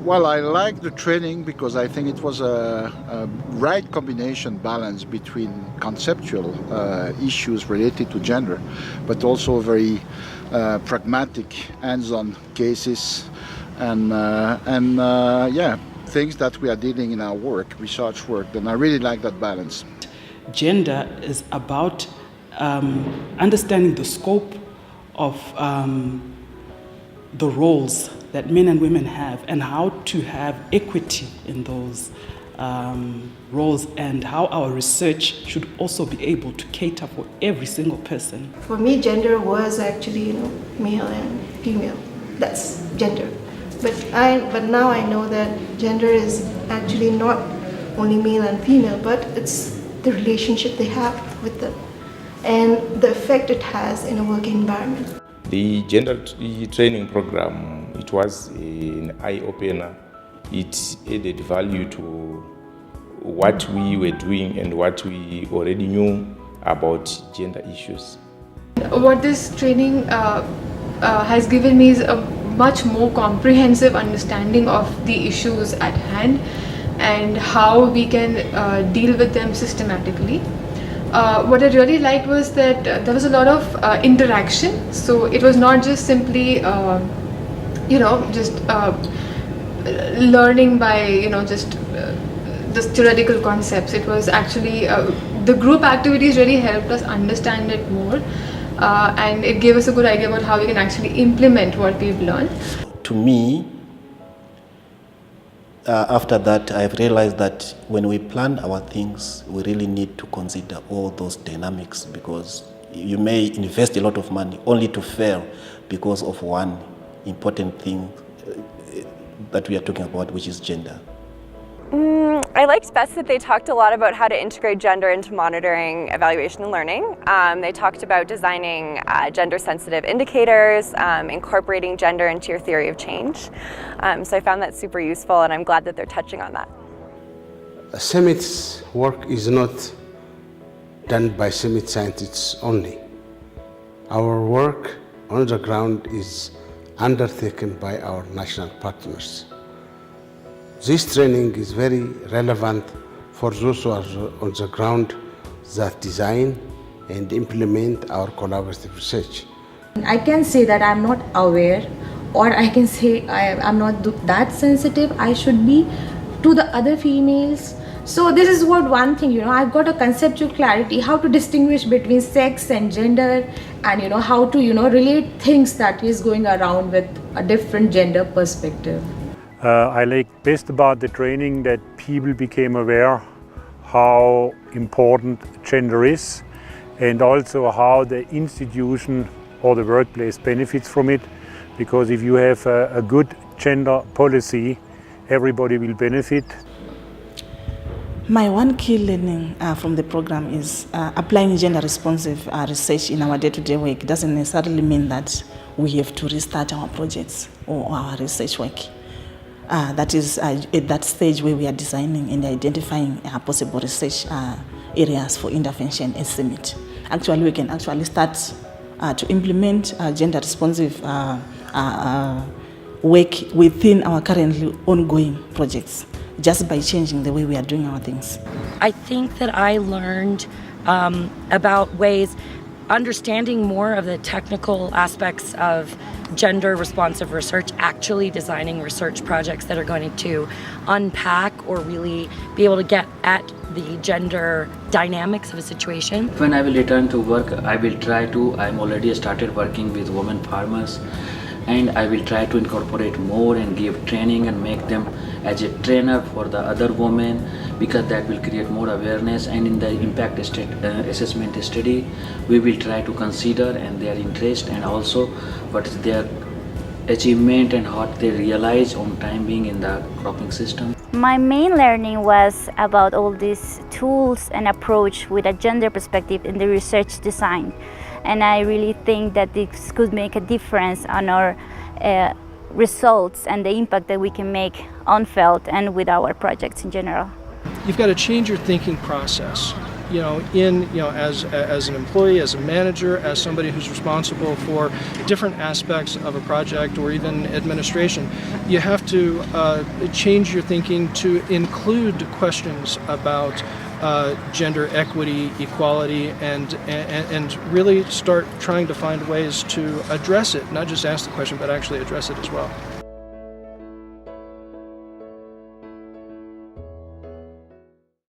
Well, I like the training because I think it was a right combination balance between conceptual issues related to gender, but also very pragmatic, hands-on cases, and yeah, things that we are dealing in our work, research work. And I really like that balance. Gender is about understanding the scope of the roles that men and women have and how to have equity in those roles, and how our research should also be able to cater for every single person. For me, gender was actually, male and female. That's gender. But now I know that gender is actually not only male and female, but it's the relationship they have with them and the effect it has in a working environment. The gender training program, it was an eye-opener. It added value to what we were doing and what we already knew about gender issues. What this training has given me is a much more comprehensive understanding of the issues at hand and how we can deal with them systematically. What I really liked was that there was a lot of interaction. So it was not just simply, just learning by, just the theoretical concepts. It was actually, the group activities really helped us understand it more. And it gave us a good idea about how we can actually implement what we've learned. To me, after that, I've realized that when we plan our things, we really need to consider all those dynamics, because you may invest a lot of money only to fail because of one important thing that we are talking about, which is gender. I liked best that they talked a lot about how to integrate gender into monitoring, evaluation, and learning. They talked about designing gender-sensitive indicators, incorporating gender into your theory of change. So I found that super useful, and I'm glad that they're touching on that. CIMMYT's work is not done by CIMMYT scientists only. Our work on the ground is undertaken by our national partners. This training is very relevant for those who are on the ground that design and implement our collaborative research. I can say that I'm not aware, or I can say I'm not that sensitive I should be to the other females. So this is what one thing, I've got a conceptual clarity, how to distinguish between sex and gender, and how to, relate things that is going around with a different gender perspective. I like best about the training that people became aware how important gender is, and also how the institution or the workplace benefits from it. Because if you have a good gender policy, everybody will benefit. My one key learning from the program is applying gender-responsive research in our day-to-day work. It doesn't necessarily mean that we have to restart our projects or our research work. That is at that stage where we are designing and identifying possible research areas for intervention at CIMMYT. Actually, we can actually start to implement gender-responsive work within our currently ongoing projects, just by changing the way we are doing our things. I think that I learned about ways, understanding more of the technical aspects of gender-responsive research, actually designing research projects that are going to unpack or really be able to get at the gender dynamics of a situation. When I will return to work, I'm already started working with women farmers, and I will try to incorporate more and give training and make them as a trainer for the other women, because that will create more awareness. And in the impact assessment study, we will try to consider and their interest, and also what is their achievement and what they realize on time being in the cropping system. My main learning was about all these tools and approach with a gender perspective in the research design. And I really think that this could make a difference on our results and the impact that we can make on felt and with our projects in general. You've got to change your thinking process. as an employee, as a manager, as somebody who's responsible for different aspects of a project or even administration, you have to change your thinking to include questions about gender equity, equality, and really start trying to find ways to address it, not just ask the question, but actually address it as well.